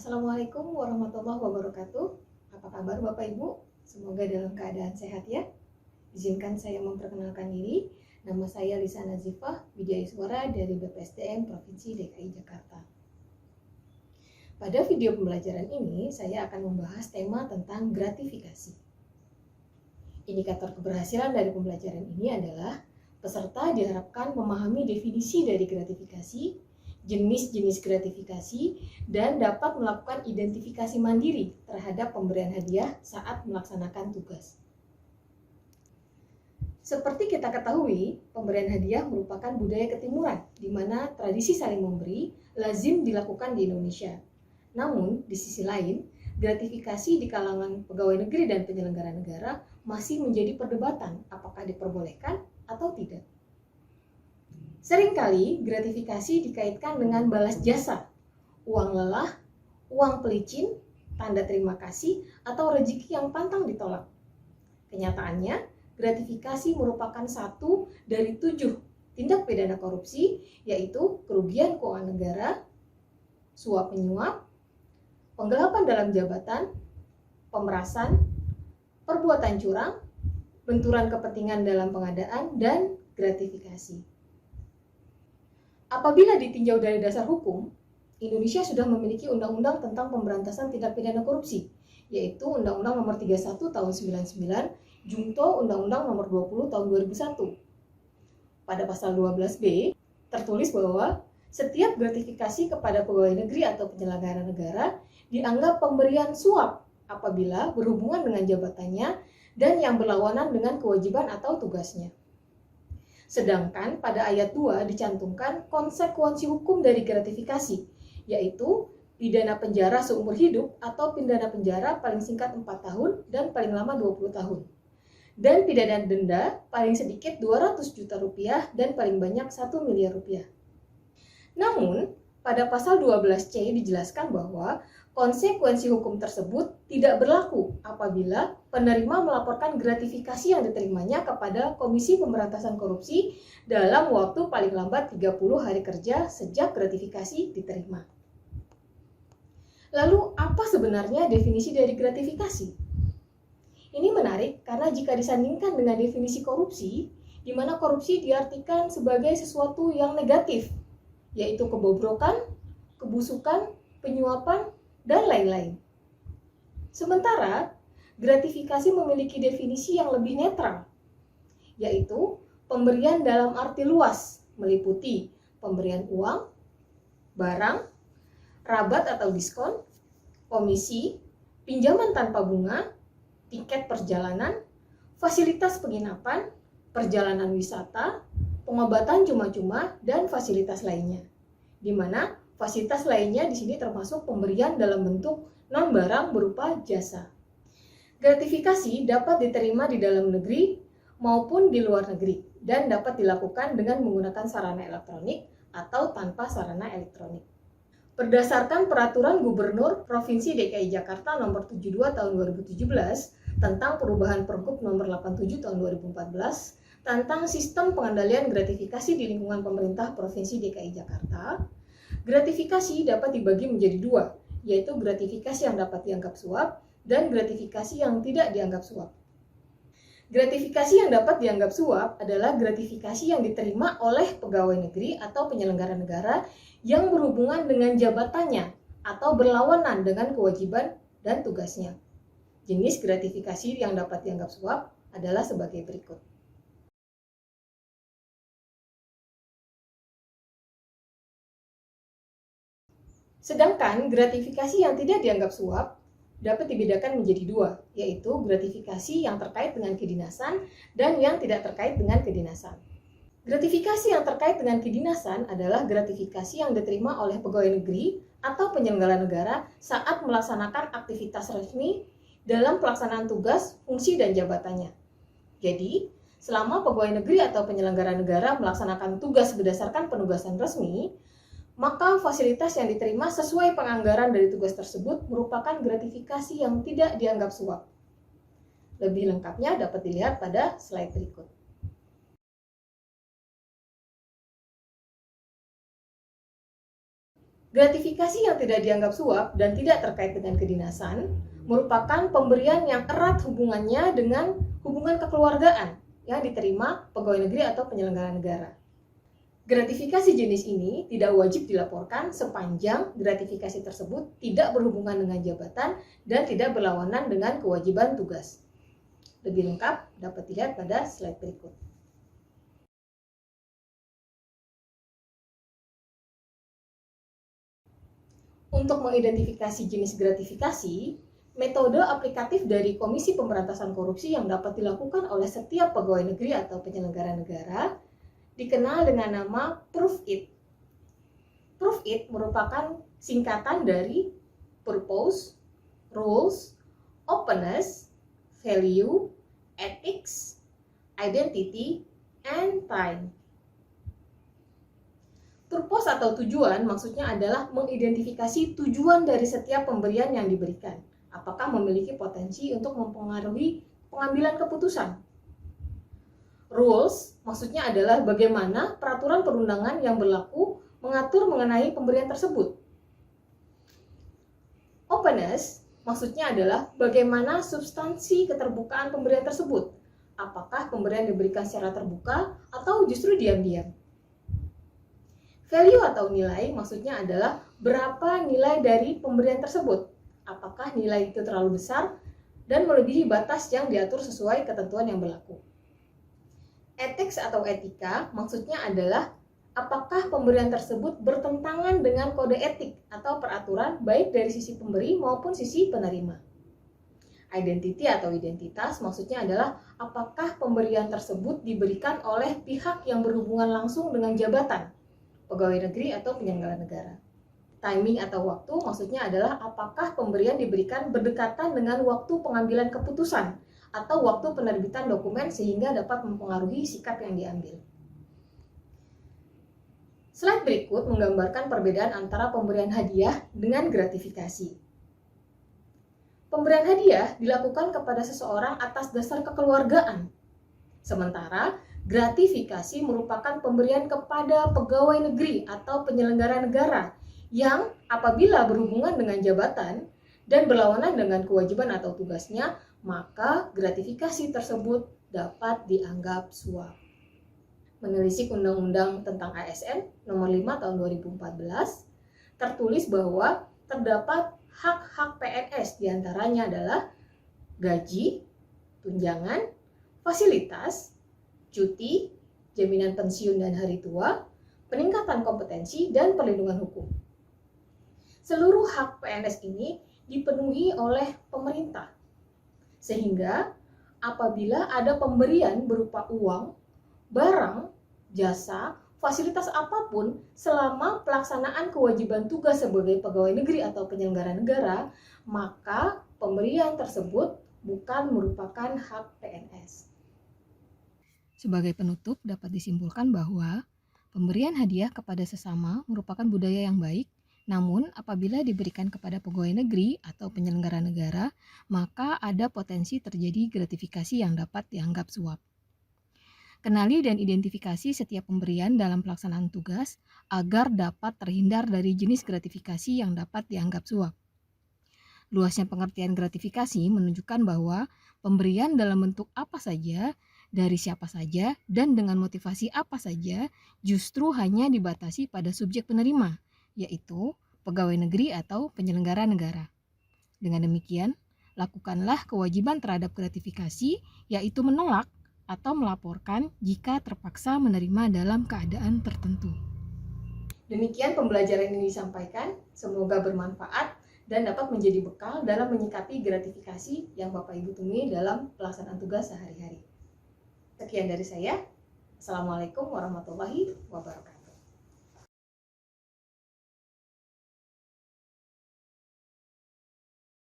Assalamualaikum warahmatullahi wabarakatuh. Apa kabar Bapak Ibu? Semoga dalam keadaan sehat ya. Izinkan saya memperkenalkan diri. Nama saya Lisa Nazifah Wijayswara dari BPSDM Provinsi DKI Jakarta. Pada video pembelajaran ini, saya akan membahas tema tentang gratifikasi. Indikator keberhasilan dari pembelajaran ini adalah peserta diharapkan memahami definisi dari gratifikasi, jenis-jenis gratifikasi, dan dapat melakukan identifikasi mandiri terhadap pemberian hadiah saat melaksanakan tugas. Seperti kita ketahui, pemberian hadiah merupakan budaya ketimuran, di mana tradisi saling memberi lazim dilakukan di Indonesia. Namun, di sisi lain, gratifikasi di kalangan pegawai negeri dan penyelenggara negara masih menjadi perdebatan apakah diperbolehkan atau tidak. Seringkali gratifikasi dikaitkan dengan balas jasa, uang lelah, uang pelicin, tanda terima kasih, atau rezeki yang pantang ditolak. Kenyataannya, gratifikasi merupakan satu dari 7 tindak pidana korupsi, yaitu kerugian keuangan negara, suap menyuap, penggelapan dalam jabatan, pemerasan, perbuatan curang, benturan kepentingan dalam pengadaan, dan gratifikasi. Apabila ditinjau dari dasar hukum, Indonesia sudah memiliki undang-undang tentang pemberantasan tindak pidana korupsi, yaitu Undang-Undang Nomor 31 Tahun 99, Junto Undang-Undang Nomor 20 Tahun 2001. Pada pasal 12B tertulis bahwa setiap gratifikasi kepada pegawai negeri atau penyelenggara negara dianggap pemberian suap apabila berhubungan dengan jabatannya dan yang berlawanan dengan kewajiban atau tugasnya. Sedangkan pada ayat 2 dicantumkan konsekuensi hukum dari gratifikasi, yaitu pidana penjara seumur hidup atau pidana penjara paling singkat 4 tahun dan paling lama 20 tahun. Dan pidana denda paling sedikit 200 juta rupiah dan paling banyak 1 miliar rupiah. Namun, pada pasal 12C dijelaskan bahwa konsekuensi hukum tersebut tidak berlaku apabila penerima melaporkan gratifikasi yang diterimanya kepada Komisi Pemberantasan Korupsi dalam waktu paling lambat 30 hari kerja sejak gratifikasi diterima. Lalu, apa sebenarnya definisi dari gratifikasi? Ini menarik karena jika disandingkan dengan definisi korupsi, di mana korupsi diartikan sebagai sesuatu yang negatif, yaitu kebobrokan, kebusukan, penyuapan, dan lain-lain. Sementara, gratifikasi memiliki definisi yang lebih netral, yaitu pemberian dalam arti luas, meliputi pemberian uang, barang, rabat atau diskon, komisi, pinjaman tanpa bunga, tiket perjalanan, fasilitas penginapan, perjalanan wisata, pengobatan cuma-cuma, dan fasilitas lainnya. Di mana fasilitas lainnya di sini termasuk pemberian dalam bentuk non-barang berupa jasa. Gratifikasi dapat diterima di dalam negeri maupun di luar negeri dan dapat dilakukan dengan menggunakan sarana elektronik atau tanpa sarana elektronik. Berdasarkan Peraturan Gubernur Provinsi DKI Jakarta Nomor 72 Tahun 2017 tentang perubahan Pergub Nomor 87 Tahun 2014 tentang sistem pengendalian gratifikasi di lingkungan pemerintah Provinsi DKI Jakarta, gratifikasi dapat dibagi menjadi 2, yaitu gratifikasi yang dapat dianggap suap dan gratifikasi yang tidak dianggap suap. Gratifikasi yang dapat dianggap suap adalah gratifikasi yang diterima oleh pegawai negeri atau penyelenggara negara yang berhubungan dengan jabatannya atau berlawanan dengan kewajiban dan tugasnya. Jenis gratifikasi yang dapat dianggap suap adalah sebagai berikut. Sedangkan gratifikasi yang tidak dianggap suap dapat dibedakan menjadi 2, yaitu gratifikasi yang terkait dengan kedinasan dan yang tidak terkait dengan kedinasan. Gratifikasi yang terkait dengan kedinasan adalah gratifikasi yang diterima oleh pegawai negeri atau penyelenggara negara saat melaksanakan aktivitas resmi dalam pelaksanaan tugas, fungsi, dan jabatannya. Jadi, selama pegawai negeri atau penyelenggara negara melaksanakan tugas berdasarkan penugasan resmi, maka fasilitas yang diterima sesuai penganggaran dari tugas tersebut merupakan gratifikasi yang tidak dianggap suap. Lebih lengkapnya dapat dilihat pada slide berikut. Gratifikasi yang tidak dianggap suap dan tidak terkait dengan kedinasan merupakan pemberian yang erat hubungannya dengan hubungan kekeluargaan yang diterima pegawai negeri atau penyelenggara negara. Gratifikasi jenis ini tidak wajib dilaporkan sepanjang gratifikasi tersebut tidak berhubungan dengan jabatan dan tidak berlawanan dengan kewajiban tugas. Lebih lengkap dapat dilihat pada slide berikut. Untuk mengidentifikasi jenis gratifikasi, metode aplikatif dari Komisi Pemberantasan Korupsi yang dapat dilakukan oleh setiap pegawai negeri atau penyelenggara negara dikenal dengan nama Proof It. Proof It merupakan singkatan dari Purpose, Rules, Openness, Value, Ethics, Identity, and Time. Purpose atau tujuan maksudnya adalah mengidentifikasi tujuan dari setiap pemberian yang diberikan. Apakah memiliki potensi untuk mempengaruhi pengambilan keputusan? Rules maksudnya adalah bagaimana peraturan perundangan yang berlaku mengatur mengenai pemberian tersebut. Openness maksudnya adalah bagaimana substansi keterbukaan pemberian tersebut. Apakah pemberian diberikan secara terbuka atau justru diam-diam? Value atau nilai maksudnya adalah berapa nilai dari pemberian tersebut. Apakah nilai itu terlalu besar dan melebihi batas yang diatur sesuai ketentuan yang berlaku. Ethics atau etika maksudnya adalah apakah pemberian tersebut bertentangan dengan kode etik atau peraturan baik dari sisi pemberi maupun sisi penerima. Identity atau identitas maksudnya adalah apakah pemberian tersebut diberikan oleh pihak yang berhubungan langsung dengan jabatan, pegawai negeri atau penyelenggara negara. Timing atau waktu maksudnya adalah apakah pemberian diberikan berdekatan dengan waktu pengambilan keputusan atau waktu penerbitan dokumen sehingga dapat mempengaruhi sikap yang diambil. Slide berikut menggambarkan perbedaan antara pemberian hadiah dengan gratifikasi. Pemberian hadiah dilakukan kepada seseorang atas dasar kekeluargaan, sementara gratifikasi merupakan pemberian kepada pegawai negeri atau penyelenggara negara yang apabila berhubungan dengan jabatan dan berlawanan dengan kewajiban atau tugasnya, maka gratifikasi tersebut dapat dianggap suap. Menelisik Undang-Undang tentang ASN Nomor 5 Tahun 2014, tertulis bahwa terdapat hak-hak PNS diantaranya adalah gaji, tunjangan, fasilitas, cuti, jaminan pensiun dan hari tua, peningkatan kompetensi, dan perlindungan hukum. Seluruh hak PNS ini dipenuhi oleh pemerintah, sehingga apabila ada pemberian berupa uang, barang, jasa, fasilitas apapun selama pelaksanaan kewajiban tugas sebagai pegawai negeri atau penyelenggara negara, maka pemberian tersebut bukan merupakan hak PNS. Sebagai penutup, dapat disimpulkan bahwa pemberian hadiah kepada sesama merupakan budaya yang baik, namun apabila diberikan kepada pegawai negeri atau penyelenggara negara, maka ada potensi terjadi gratifikasi yang dapat dianggap suap. Kenali dan identifikasi setiap pemberian dalam pelaksanaan tugas agar dapat terhindar dari jenis gratifikasi yang dapat dianggap suap. Luasnya pengertian gratifikasi menunjukkan bahwa pemberian dalam bentuk apa saja, dari siapa saja, dan dengan motivasi apa saja justru hanya dibatasi pada subjek penerima, yaitu pegawai negeri atau penyelenggara negara. Dengan demikian, lakukanlah kewajiban terhadap gratifikasi, yaitu menolak atau melaporkan jika terpaksa menerima dalam keadaan tertentu. Demikian pembelajaran ini disampaikan, semoga bermanfaat dan dapat menjadi bekal dalam menyikapi gratifikasi yang Bapak Ibu temui dalam pelaksanaan tugas sehari-hari. Sekian dari saya. Assalamualaikum warahmatullahi wabarakatuh.